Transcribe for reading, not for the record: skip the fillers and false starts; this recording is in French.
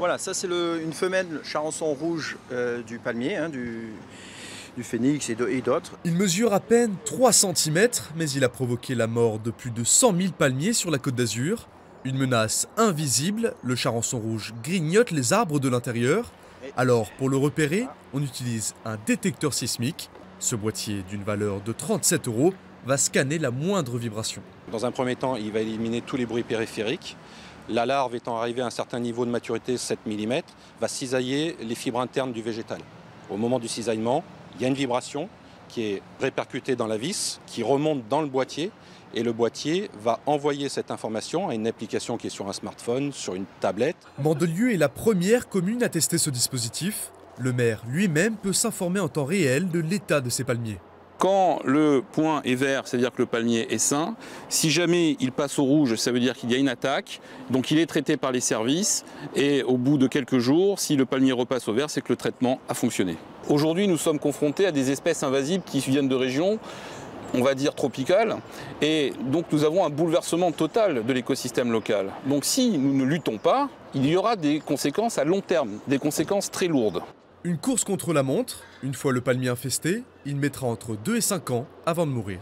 Voilà, ça c'est une femelle charançon rouge du palmier, hein, du phénix et d'autres. Il mesure à peine 3 cm, mais il a provoqué la mort de plus de 100 000 palmiers sur la Côte d'Azur. Une menace invisible, le charançon rouge grignote les arbres de l'intérieur. Alors, pour le repérer, on utilise un détecteur sismique. Ce boîtier, d'une valeur de 37 €, va scanner la moindre vibration. Dans un premier temps, il va éliminer tous les bruits périphériques. La larve étant arrivée à un certain niveau de maturité, 7 mm, va cisailler les fibres internes du végétal. Au moment du cisaillement, il y a une vibration qui est répercutée dans la vis, qui remonte dans le boîtier, et le boîtier va envoyer cette information à une application qui est sur un smartphone, sur une tablette. Mandelieu est la première commune à tester ce dispositif. Le maire lui-même peut s'informer en temps réel de l'état de ses palmiers. Quand le point est vert, c'est-à-dire que le palmier est sain. Si jamais il passe au rouge, ça veut dire qu'il y a une attaque. Donc il est traité par les services et au bout de quelques jours, si le palmier repasse au vert, c'est que le traitement a fonctionné. Aujourd'hui, nous sommes confrontés à des espèces invasives qui viennent de régions, on va dire tropicales, et donc nous avons un bouleversement total de l'écosystème local. Donc si nous ne luttons pas, il y aura des conséquences à long terme, des conséquences très lourdes. Une course contre la montre. Une fois le palmier infesté, il mettra entre 2 et 5 ans avant de mourir.